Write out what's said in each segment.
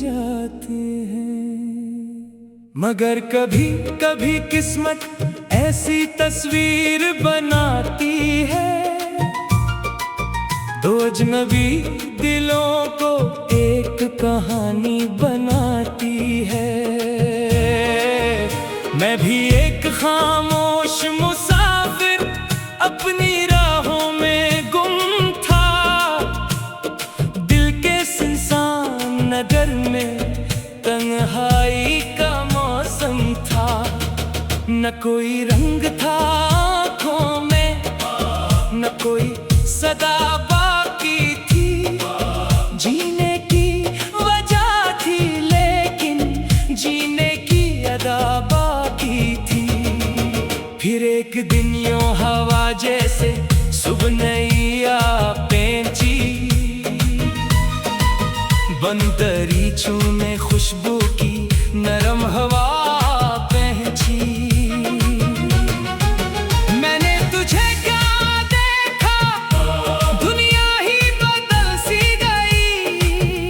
जाते हैं। मगर कभी कभी किस्मत ऐसी तस्वीर बनाती है, दो अजनबी दिलों को एक कहानी बनाती है। मैं भी एक खामोश मुसाफिर अपनी राहों में गुम था, दिल के सुनसान नगर में तन्हाई का मौसम था। न कोई रंग था आँखों में, न कोई सदा बाकी थी। जीने की वजह थी लेकिन जीने की अदा बाकी थी। फिर एक दिन यूं हवा जैसे सुबह नई आ पेंची, बंदरीचों में खुशबू की नरम हवा पहुंची। मैंने तुझे क्या देखा, दुनिया ही बदल सी गई।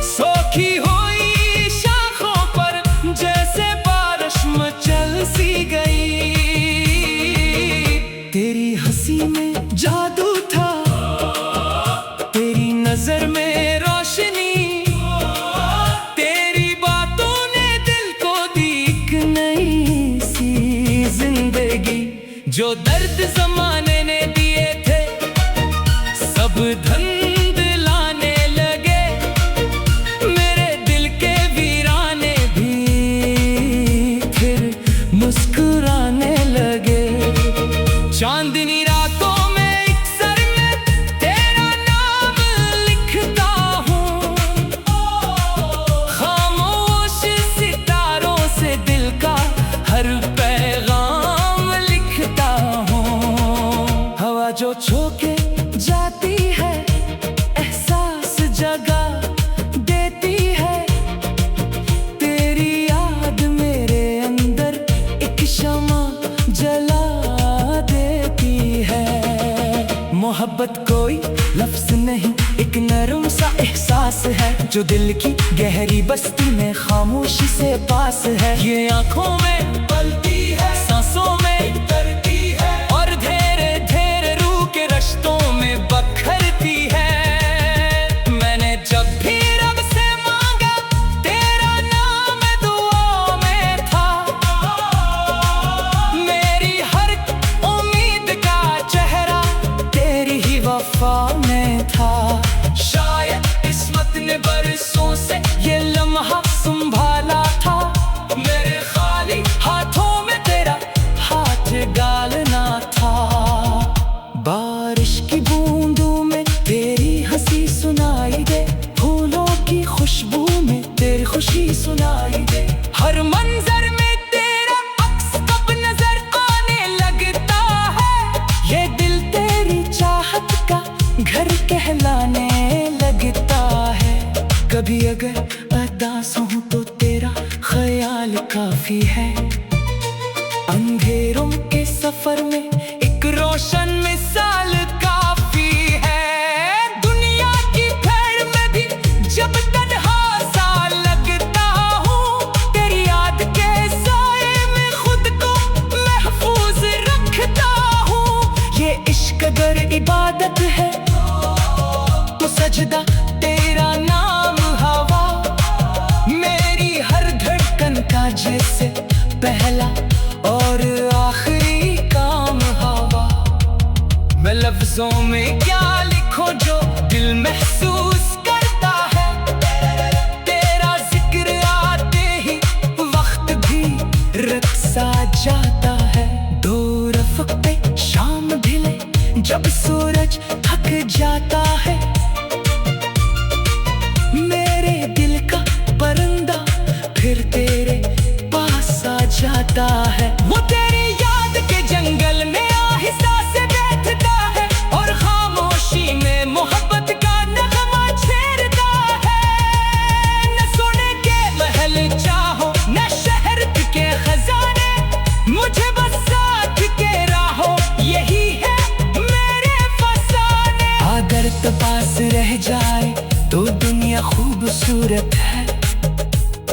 सोखी हुई शाखों पर जैसे बारिश मचल सी गई। तेरी हंसी में जादू था, तेरी नजर में रोशनी, तेरी बातों ने दिल को दी एक नई सी जिंदगी। जो दर्द जमाने ने दिए थे सब धंध लाने लगे, मेरे दिल के वीराने भी फिर मुस्कुराने लगे। चांदनी रातों में एक सर में तेरा नाम लिखता हूँ, खामोश सितारों से दिल का हर पैगाम लिखता हूँ। हवा जो छूके जाती है एहसास जगा देती है, तेरी याद मेरे अंदर एक शमा जला देती है। मोहब्बत कोई लफ्ज नहीं, एक नरम सा एहसास है जो दिल की गहरी बस्ती में खामोशी से पास है। ये आंखों में पलती है, सांसों में उतरती है और धीरे धीरे रूह के रिश्तों में बखरती है। मैंने जब भी रब से मांगा तेरा नाम दुआ में था, मेरी हर उम्मीद का चेहरा तेरी ही वफा में था। शायद किस्मत ने बरसों से ये लम्हा संभाला था, मेरे खाली हाथों में तेरा हाथ डालना था। बारिश की बूंदों में तेरी हंसी सुनाई दे, फूलों की खुशबू में तेरी खुशी सुनाई दे। हर मंजर में तेरा अक्स कब नजर आने लगता है, ये दिल तेरी चाहत का घर कहलाने लगता है। कभी अगर उदास हूँ तो तेरा ख्याल काफी है, अंधेरों के सफर में एक रोशन मिसाल काफी है। दुनिया की भीड़ में भी जब तन्हा सा लगता हूँ, तेरी याद के साए में खुद को महफूज रखता हूँ। ये इश्क अगर इबादत है तो सजदा तेरा नाम हवा, मेरी हर धड़कन का जैसे पहला और आखिरी काम हवा। मैं लफ्जों में क्या लिखूं जो दिल महसूस करता है, तेरा जिक्र आते ही वक्त भी रक्सा जाता है। दो रफ़्क़ पे शाम ढले जब सूरज थक जाता है, खूबसूरत है,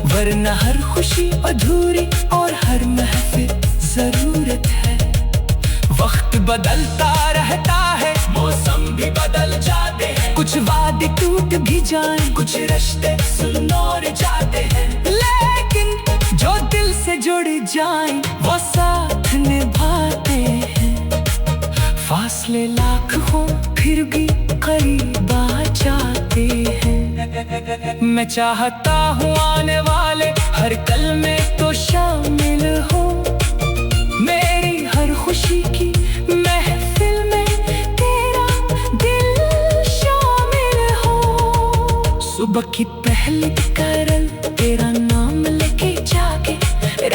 वरना हर खुशी अधूरी और हर महफिल जरूरत है। वक्त बदलता रहता है, मौसम भी बदल जाते हैं, कुछ वादे टूट भी जाएं, कुछ रिश्ते सुनौर जाते हैं, लेकिन जो दिल से जुड़ जाएं वो साथ निभाते हैं। फासले लाख हों फिर भी करीब आ जाते हैं। मैं चाहता हूँ आने वाले हर कल में तो शामिल हो, मेरी हर खुशी की महफिल में तेरा दिल शामिल हो। सुबह की पहली करल तेरा नाम लेके जागे,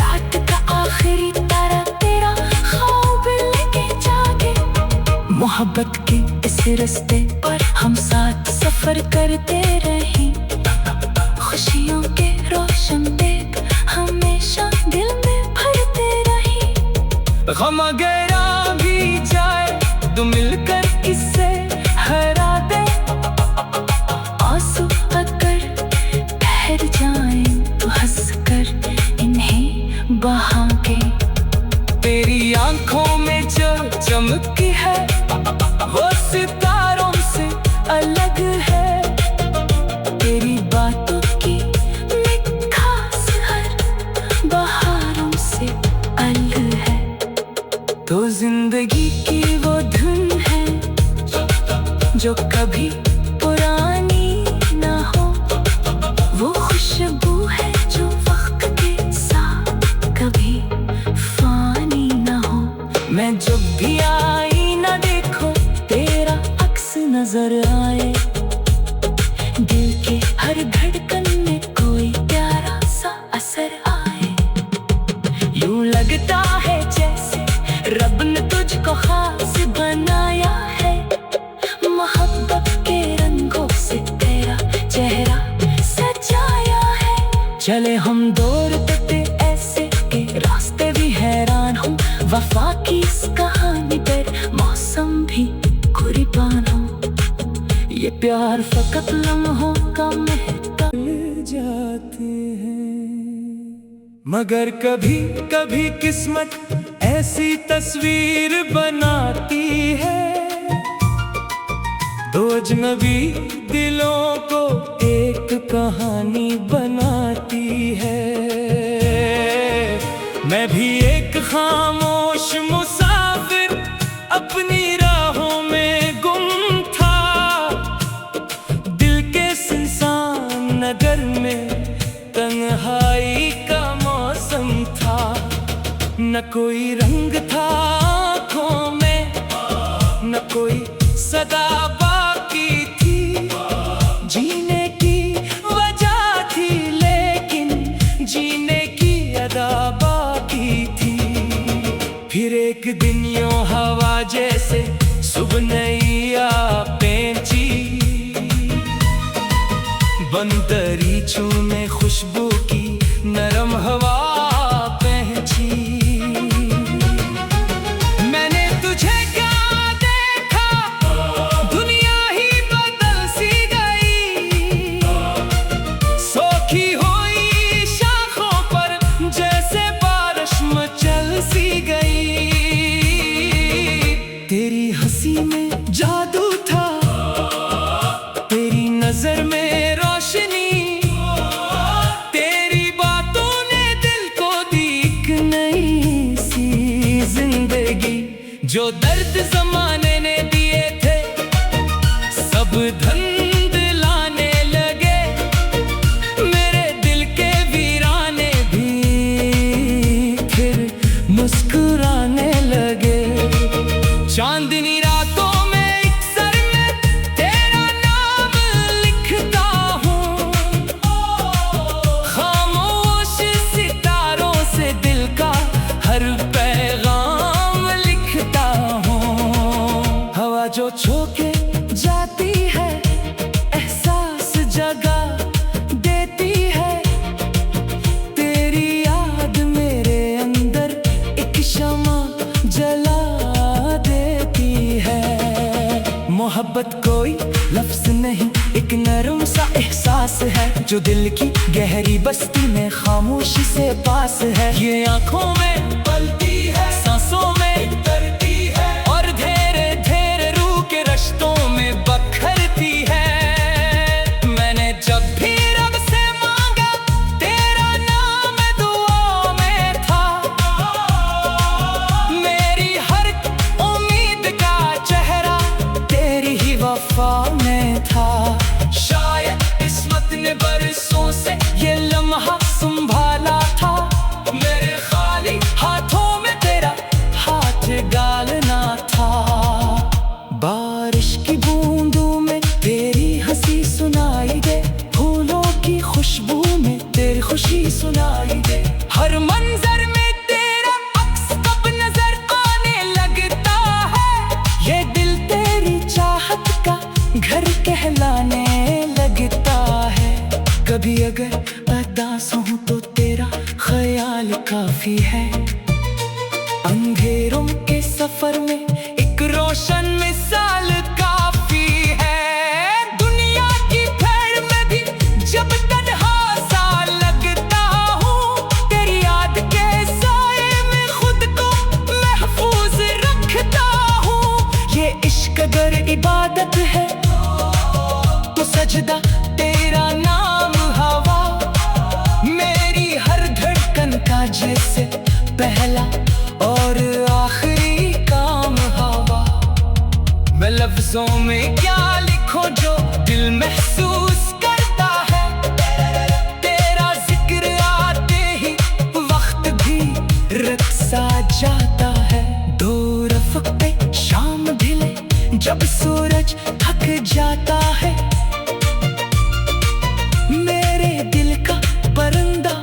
रात का आखिरी तारा तेरा ख्वाब लेके जागे। मोहब्बत के इस रास्ते पर हम साथ सफर करते रहें, खुशियों के रोशन देख हमेशा दिल में भरते रहें। गम अगर आ भी जाए तो मिलकर किससे हरा दे, आंसू अगर ठहर जाए तो हंस कर इन्हें बहाके। तेरी आंखों में जो चमकी है वो सितारों से अलग है, तेरी बातों की मिठास हर बहारों से अलग है। तो जिंदगी की वो धुन है जो कभी पुरानी ना हो, वो खुशबू है जो वक्त के साथ कभी फानी ना हो। मैं जब भी आई ना देखो तेरा अक्स नजर आए, दिल के हर धड़कन में कोई प्यारा सा असर आए। यूं लगता है जैसे रब ने तुझको खास बनाया है, मोहब्बत के रंगों से तेरा चेहरा सजाया है। चले हम दौड़ते ऐसे के रास्ते भी हैरान हूँ, वफा की इस कहानी पर मौसम भी कुर्बान हो। ये प्यार फकत लम्हों का महता जाते हैं, मगर कभी कभी किस्मत ऐसी तस्वीर बनाती है, दो अजनबी दिलों को एक कहानी बनाती है। मैं भी एक खामोश मुसाफिर अपनी राहों में गुम था, दिल के सुनसान नगर में तन्हाई का मौसम था। न कोई रंग था आँखों में, न कोई सदा बाकी थी, जीने की वजह थी लेकिन जीने की अदा बाकी थी। फिर एक दिन यूं हवा जैसे सुबह नैया पेंची, बंदरीचों में खुशबू की नरम हवा पहुंची। मैंने तुझे क्या देखा, दुनिया ही बदल सी गई, सोखी हुई शाखों पर जैसे बारिश मचल सी गई। तेरी हंसी में जादू था, तेरी नजर में रोशनी, तेरी बातों ने सांस है जो दिल की गहरी बस्ती में खामोशी से पास है। ये आंखों में पलती है, सांसों में उतरती है और धीरे धीरे रूह के रिश्तों में बखरती है। मैंने जब भी रब से मांगा तेरा नाम दुआ में था, मेरी हर उम्मीद का चेहरा तेरी ही वफा में था। शायद किस्मत ने बरसों से ये लम्हा संभाला था, मेरे खाली हाथों में तेरा हाथ डालना था। बारिश की बूंदों में तेरी हंसी सुनाई दे, फूलों की खुशबू में तेरी खुशी सुनाई दे। हर मंजर में तेरा अक्स कब नजर आने लगता है, ये दिल तेरी चाहत का घर कहलाने लगता है। कभी अगर उदास हूँ तो तेरा ख्याल काफी है, अंधेरों के सफर में एक रोशन मिसाल काफी है। दुनिया की भीड़ में भी जब तन्हा सा लगता हूँ, तेरी याद के साए में खुद को महफूज रखता हूँ। ये इश्क अगर इबादत है तो सजदा तेरा नाम हवा, मेरी हर धड़कन का जैसे पहला और आखिरी काम हवा। मैं लफ्जों में क्या लिखूं जो दिल महसूस करता है, तेरा जिक्र आते ही वक्त भी रक्सा जाता है। दो रफ़्क़ पे शाम ढले जब सूरज थक जाता है, मेरे दिल का परिंदा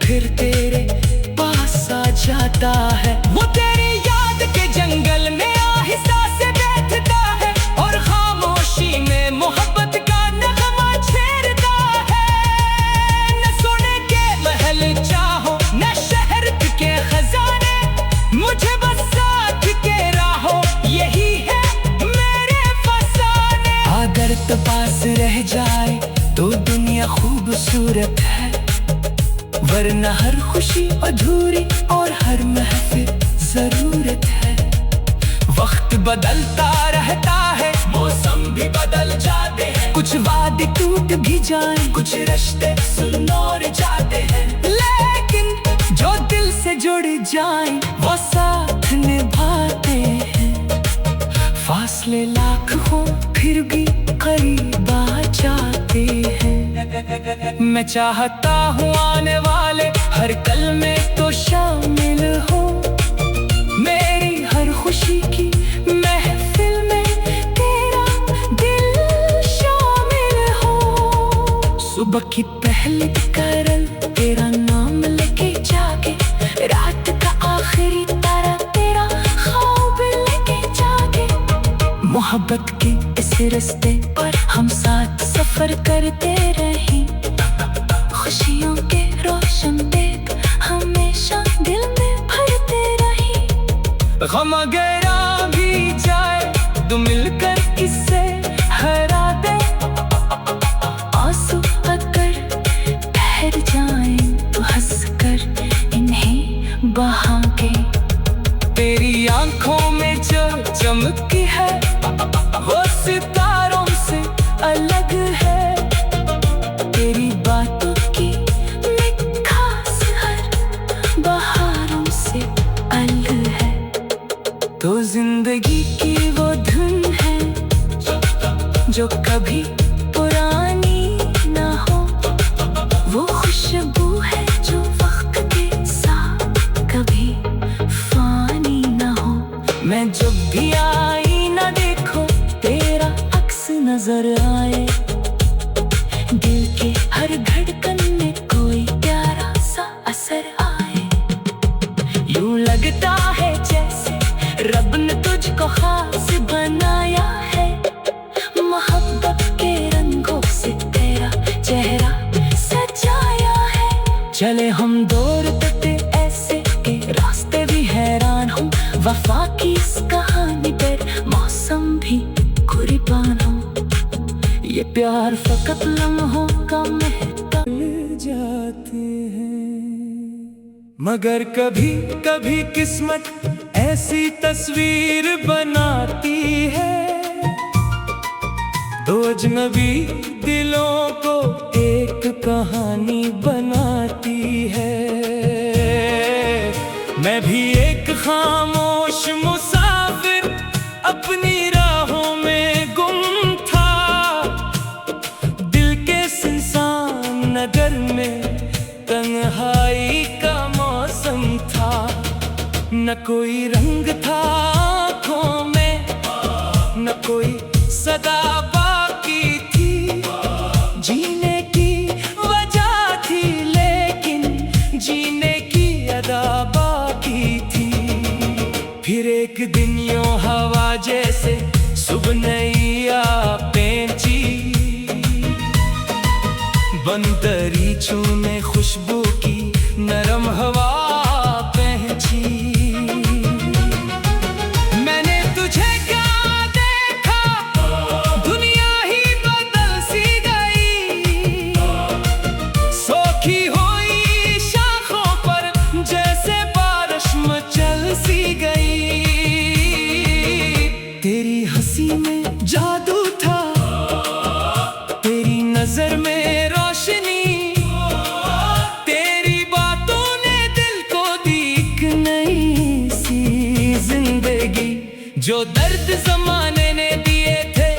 फिर तेरे पास आ जाता है। वो तेरी याद के जंगल में आहिस्ता से बैठता है और खामोशी में मोहब्बत का नगमा छेड़ता है। न सोने के महल चाहो न शहर के खजाने, मुझे बस साथ के राहों यही है मेरे फसाने। अगर तो पास रह जाए तो दुनिया खूबसूरत है, वरना हर खुशी अधूरी और हर महफिल जरूरत है। वक्त बदलता रहता है, मौसम भी बदल जाते हैं, कुछ वादे टूट भी जाएं, कुछ रिश्ते सुनौर जाते हैं, लेकिन जो दिल से जुड़ जाएं वो साथ निभाते हैं। फासले लाख हो फिर भी करीब आ जाते हैं। मैं चाहता हूँ आने वाले हर कल में तो शामिल हो, मेरी हर खुशी की महफिल में तेरा दिल शामिल हो। सुबह की पहली करल तेरा नाम लेके जागे, रात का आखिरी तारा तेरा ख्वाब लेके जागे। मोहब्बत के इस रास्ते पर हम साथ सफर करते रहे, खुशियों के रोशन दीप हमेशा दिल में भरते रहे। गम अगर आ भी जाए तो मिलकर इससे हरा दे, आंसू अगर ठहर जाए तो हंस कर इन्हें बहा के। तेरी आंखों में जो चमक है वो सितारों से अलग है, तेरी बातों की मिठास हर बहारों से अलग है। तो जिंदगी की वो धुन है जो कभी पुरानी ना हो, वो खुशबू है जो वक्त के साथ कभी फानी ना हो। मैं जब भी आई ना देखो तेरा अक्स नजर आए, दिल के हर धड़कन में कोई प्यारा सा असर आए। यूं लगता है जैसे रब ने तुझको खास बनाया है, मोहब्बत के रंगों से तेरा चेहरा सजाया है। चले हम दौर तकते ऐसे के रास्ते भी हैरान हूँ, वफा की इस कहानी पर मौसम भी कुर्बान हो। ये प्यार फकत लम्हों का जाते हैं। मगर कभी कभी किस्मत ऐसी तस्वीर बनाती है, दो अजनबी दिलों को एक कहानी बनाती है। मैं भी एक खामोश मुसाफिर अपनी राहों में गुम था, दिल के सुनसान नगर में तन्हाई का मौसम था। न कोई रंग था आँखों में, न कोई सदा बाकी थी। जीने की वजह थी लेकिन जीने की अदा बाकी थी। फिर एक दिन यूं हवा जैसे सुबह नई आ पेंची, बंदरीचों में खुशबू की नरम हवा पहुंची। मैंने तुझे क्या देखा, दुनिया ही बदल सी गई। सोखी हुई शाखों पर जैसे बारिश मचल सी गई। तेरी हंसी में जादू था, तेरी नजर में रोशनी, तेरी बातों ने दिल को दी एक नई सी जिंदगी। जो दर्द जमाने ने दिए थे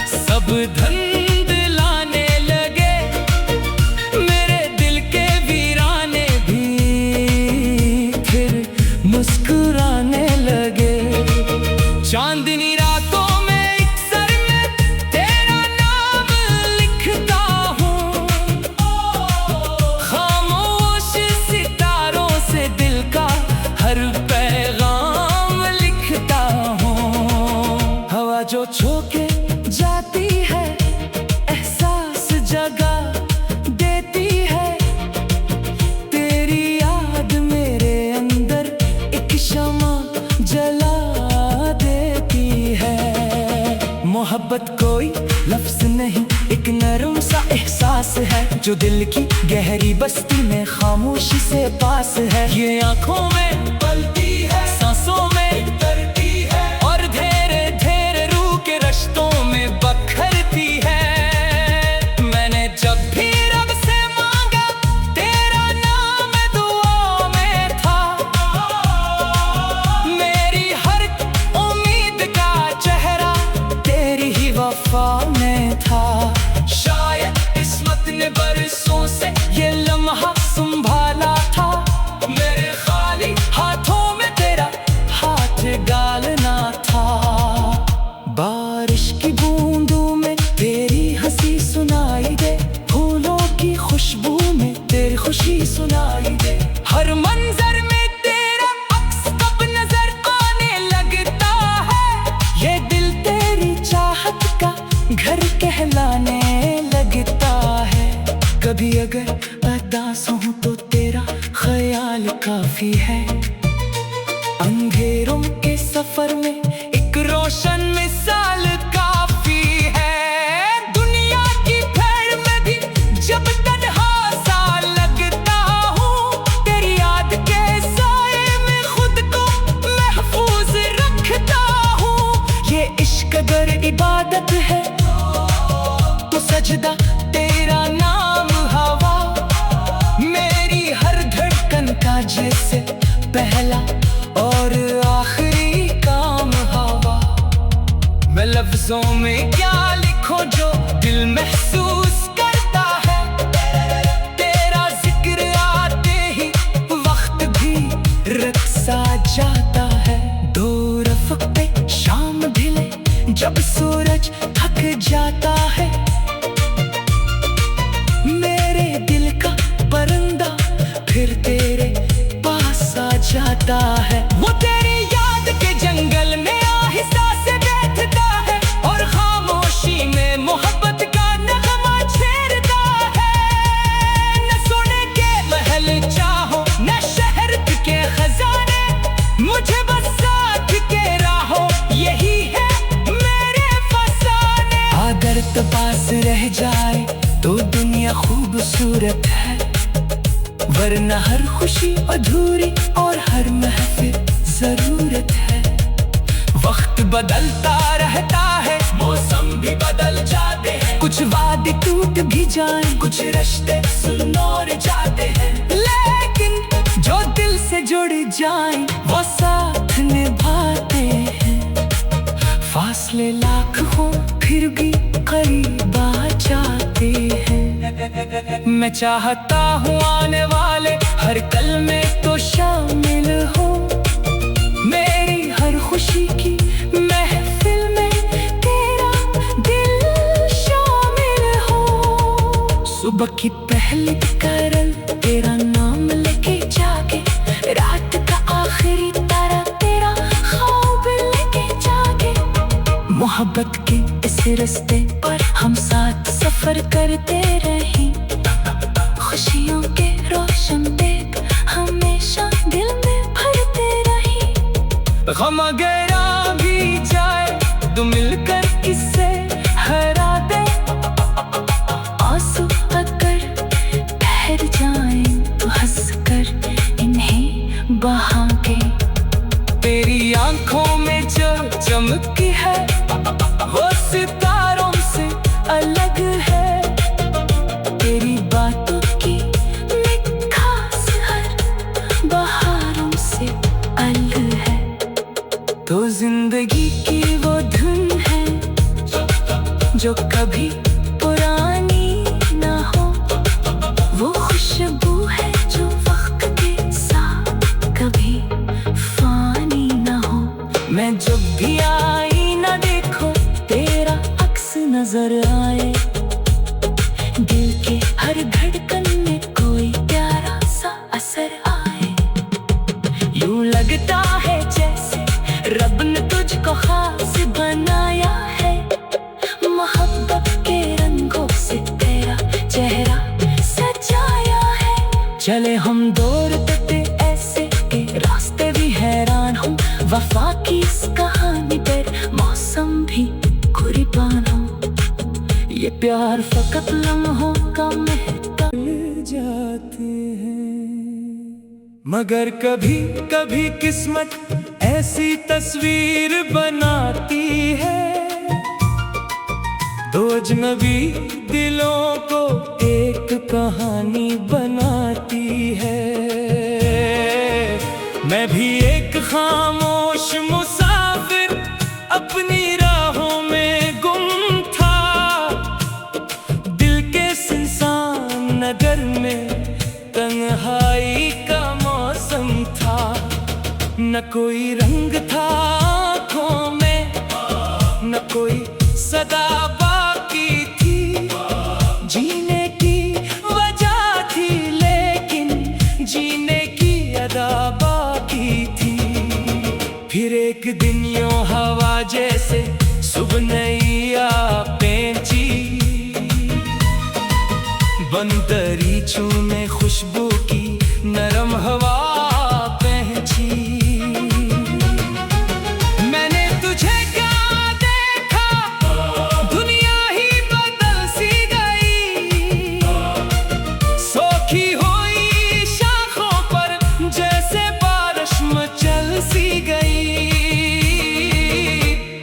सब धुंधलाने लगे, मेरे दिल के वीराने भी फिर मुस्कुराने लगे। चांदनी रातों में एक सर में तेरा नाम लिखता हूँ, खामोश सितारों से दिल का हर पैगाम लिखता हूँ। हवा जो छूके जाती है एहसास जगा देती है, तेरी याद मेरे अंदर एक शमा जला देती है। मोहब्बत कोई लफ्ज नहीं, एक नरम सा एहसास है जो दिल की गहरी बस्ती में खामोशी से पास है। ये आंखों में पलती है, सांसों में उतरती है और धीरे धीरे रूह के रिश्तों में बखरती है। मैंने जब भी रब से मांगा तेरा नाम दुआ में था, मेरी हर उम्मीद का चेहरा तेरी ही वफा में था। शायद किस्मत ने बरसों से ये लम्हा संभाला था, मेरे खाली हाथों में तेरा हाथ डालना था। बारिश की बूंदों में तेरी हंसी सुनाई दे, फूलों की खुशबू में तेरी खुशी सुनाई दे। हर मंजर में तेरा अक्स कब नजर आने लगता है, ये दिल तेरी चाहत का घर कहलाने लगता है। कभी अगर उदास हूँ तो तेरा ख्याल काफी है, अंधेरों के सफर में एक रोशन मिसाल काफी है। दुनिया की भीड़ में भी जब तन्हा सा लगता हूँ, तेरी याद के साए में खुद को महफूज रखता हूँ। ये इश्क अगर इबादत है तो सजदा तेरा नाम हवा, मेरी हर धड़कन का जैसे पहला और आखिरी काम हवा। मैं लफ्जों में क्या लिखूं जो दिल महसूस करता है, तेरा जिक्र आते ही वक्त भी रक्सा जाता है। दो रफ़्क़ पे शाम ढले जब सूरज थक जाता है, मेरे दिल का परिंदा फिर तेरे पास आ जाता है। वो तेरी याद के जंगल में आहिस्ता से बैठता है और खामोशी में मोहब्बत का नगमा छेड़ता है। न सोने के महल चाहो न शहर के खजाने, मुझे बस साथ के राहों यही है मेरे फसाने। अगर तो पास रह जाए तो दुनिया खूबसूरत है, वरना हर खुशी अधूरी और हर महफिल जरूरत है। वक्त बदलता रहता है, मौसम भी बदल जाते हैं, कुछ वादे टूट भी जाएं, कुछ रिश्ते सुनौर जाते हैं, लेकिन जो दिल से जुड़ जाएं वो साथ निभाते हैं। फासले लाख हो फिर भी करीब आ जाते हैं। मैं चाहता हूँ आने वाले हर कल में तो शामिल हो, मेरी हर खुशी की महफिल में तेरा दिल शामिल हो। सुबह की पहली करल तेरा नाम लेके जागे, रात का आखिरी तारा तेरा ख्वाब लेके जागे। मोहब्बत के इस रास्ते पर हम साथ सफर करते रहें, खुशियों के रोशन देख हमेशा दिल में भरते रहें। गम अगर आ भी जाए तो मिलकर इसे हरा दे, आंसू अगर ठहर जाए तो हंस कर इन्हें बहा के। तेरी आंखों में जो चमकी है वो सितारों से अलग है, तेरी बातों की मिठास हर बहारों से अलग है। तो जिंदगी की वो धुन है जो कभी पुरानी ना हो, वो खुशबू है जो वक्त के साथ कभी फानी ना हो। मैं जब भी आई ना देखो तेरा अक्स नजर आए, दिल के हर धड़कन में कोई प्यारा सा असर आए। यूं लगता है जैसे रब ने तुझको खास बनाया है, मोहब्बत के रंगों से तेरा चेहरा सजाया है। चले हम दौड़ते ऐसे के रास्ते भी हैरान हूँ, वफा की इस कहानी पर मौसम भी कुर्बान हो। ये प्यार फकत लम्हों का महत्व जाते हैं, मगर कभी कभी किस्मत ऐसी तस्वीर बनाती है, दो अजनबी दिलों को एक कहानी बनाती है। मैं भी एक खामोश मुसाफिर अपनी राहों में गुम था, दिल के सुनसान नगर में तन्हाई का मौसम था। न कोई रंग था आँखों में, न कोई सदा बाकी थी, जीने की वजह थी लेकिन जीने की अदा बाकी थी। फिर एक दिन यूं हवा जैसे सुबह नई आ पेंची, बंदरीचों में खुशबू की नरम हवा पहुंची। मैंने तुझे क्या देखा, दुनिया ही बदल सी गई, सोखी हुई शाखों पर जैसे बारिश मचल सी गई।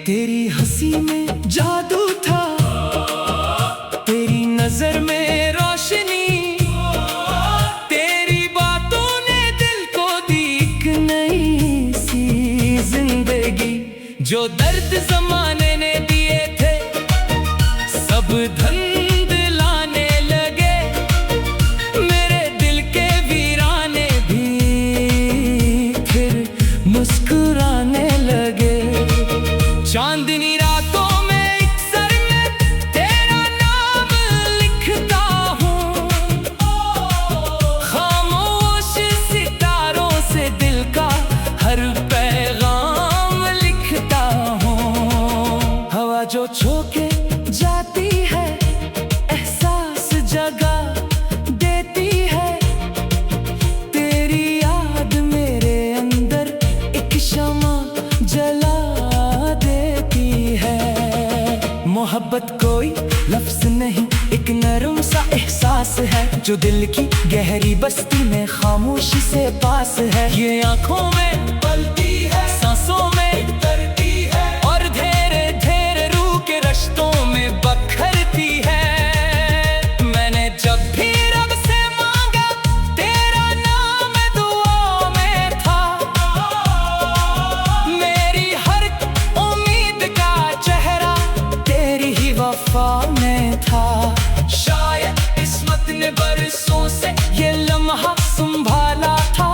तेरी हंसी में जादू था, तेरी नजर में रोशनी, तेरी बातों ने दिल एहसास है जो दिल की गहरी बस्ती में खामोशी से पास है। ये आंखों में पलती है, सांसों में उतरती है और धीरे धीरे रूह के रिश्तों में बखरती है। मैंने जब भी रब से मांगा तेरा नाम दुआ में था, मेरी हर उम्मीद का चेहरा तेरी ही वफा में था। शायद किस्मत ने बरसों से ये लम्हा संभाला था,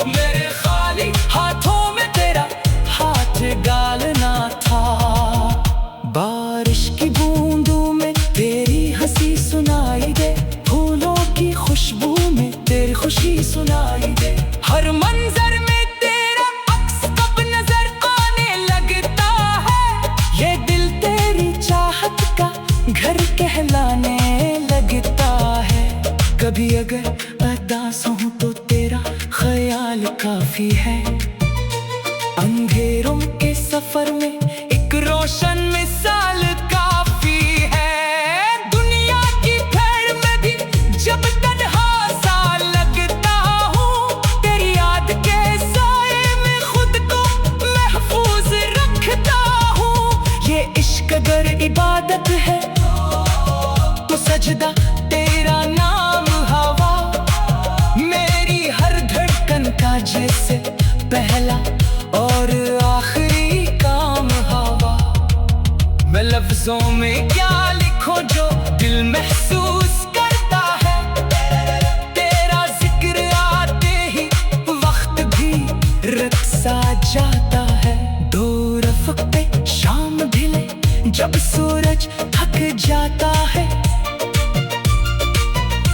मेरे खाली हाथों में तेरा हाथ डालना था। बारिश की बूंदों में तेरी हंसी सुनाई दे, फूलों की खुशबू में तेरी खुशी सुनाई दे। हर मंजर में तेरा अक्स कब नजर आने लगता है, ये दिल तेरी चाहत का घर कहलाने लगता है। कभी अगर उदास हूँ तो तेरा ख्याल काफी है, अंधेरों के सफर में एक रोशन मिसाल काफी है। दुनिया की भीड़ में भी जब तन्हा सा लगता हूँ, तेरी याद के साए में खुद को महफूज रखता हूँ। ये इश्क अगर इबादत है तो सजदा तेरा नाम हवा, मेरी हर धड़कन का जैसे पहला और आखिरी काम हवा। मैं लफ्जों में क्या लिखूं जो दिल महसूस करता है, तेरा जिक्र आते ही वक्त भी रक्सा जाता है। दो रफ़्क़ पे शाम ढले जब सूरज थक जाता है,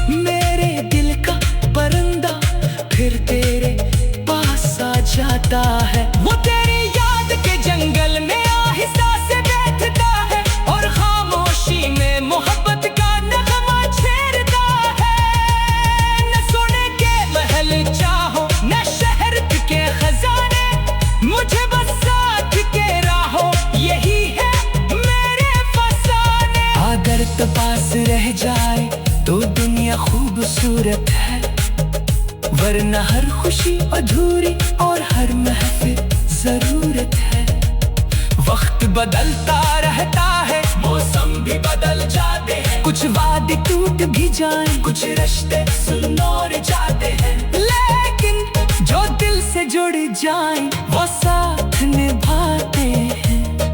मेरे दिल का परिंदा फिर तेरे पास आ जाता है। वो तेरी याद के जंगल में आहिस्ता से बैठता है और खामोशी में मोहब्बत का नगमा छेड़ता है। न सोने के महल चाहो न शहर के खजाने, मुझे बस साथ के राहों यही है मेरे फसाने। अगर तो पास रह जाए तो दुनिया खूबसूरत है, वरना हर खुशी अधूरी और हर महफिल जरूरत है। वक्त बदलता रहता है, मौसम भी बदल जाते हैं, कुछ वादे टूट भी जाएं, कुछ रिश्ते सुनौर जाते हैं, लेकिन जो दिल से जुड़ जाएं वो साथ निभाते हैं।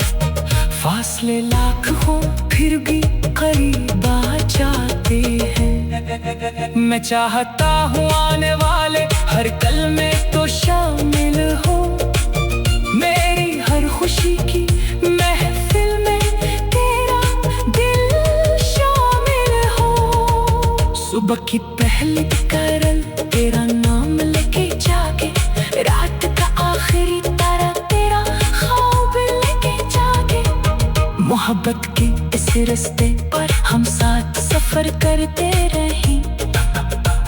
फासले लाख हो फिर भी करीब आ जाते हैं। मैं चाहता हूँ आने वाले हर कल में तो शामिल हो, मेरी हर खुशी की महफिल में तेरा दिल शामिल हो। सुबह की पहली करल तेरा नाम लेके जागे, रात का आखिरी तारा तेरा ख्वाब लेके जागे। मोहब्बत के इस रास्ते पर हम साथ सफर करते रहें,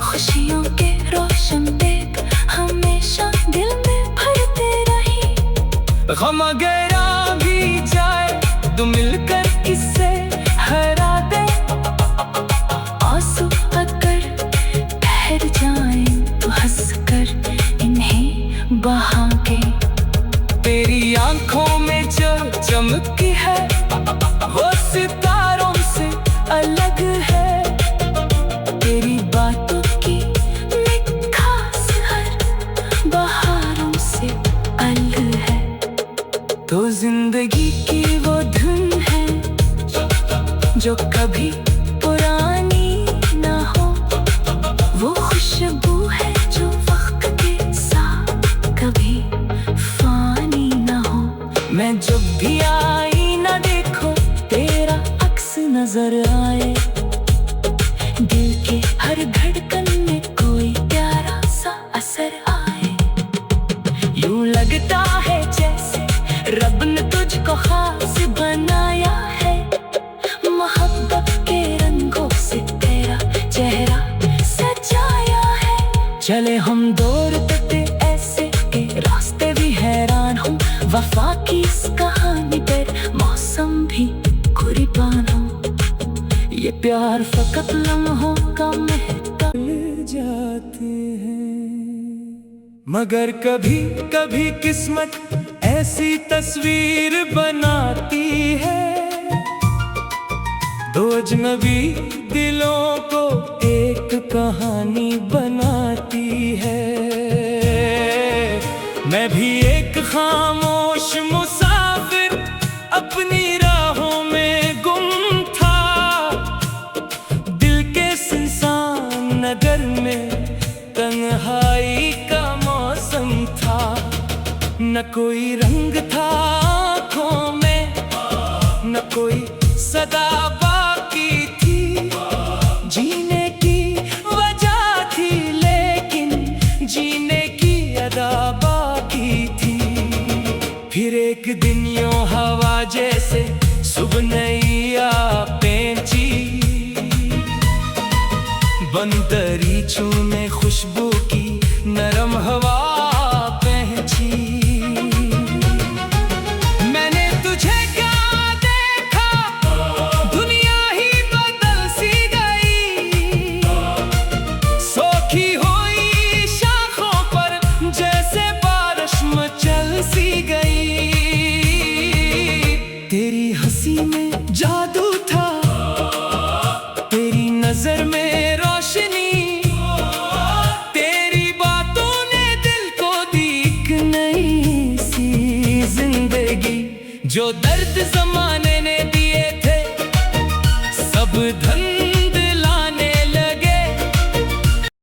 खुशियों के रोशन देख हमेशा दिल में भरते रहें। गम अगर आ भी जाए तो मिलकर इससे हरा दे, आंसू अगर ठहर जाएं तो हंस कर इन्हें बहा के। तेरी आंखों में जो चमकी है वो सितारों से अलग है, तेरी बातों की मिठास हर बहारों से अलग है। तो जिंदगी की वो धुन है जो कभी पुरानी ना हो, वो खुशबू है जो वक्त के साथ कभी फानी ना हो। मैं जब भी आईना देखो तेरा अक्स नजर आए, दिल के हर धड़कन में कोई प्यारा सा असर आए। यूं लगता है जैसे रब ने तुझको खास बनाया है, मोहब्बत के रंगों से तेरा चेहरा सजाया है। चले हम दौड़ते थे ऐसे के रास्ते भी हैरान हूँ, वफा की इस कहानी पर मौसम भी कुर्बान हो। ये प्यार फकत लम्हों का महका जाते हैं, मगर कभी कभी किस्मत ऐसी तस्वीर बनाती है, दो अजनबी दिलों को एक कहानी बनाती है। मैं भी एक खामोश मुसाफिर अपनी राहों में गुम था, दिल के सुनसान नगर में तन्हाई का मौसम था। न कोई रंग था आँखों में, न कोई सदा बाकी थी, जीने की वजह थी लेकिन जीने की अदा बाकी थी। फिर एक दिन यूं हवा जैसे सुबह नैया पेंची, बंदरीचों में खुशबू की नरम हवा पहुंची। मैंने तुझे क्या देखा, दुनिया ही बदल सी गई, सोखी हुई शाखों पर जैसे बारिश मचल सी गई। तेरी हंसी में जादू था, तेरी नजर में रोशनी, तेरी बातों ने दिल को दी एक नई सी जिंदगी। जो दर्द ज़माने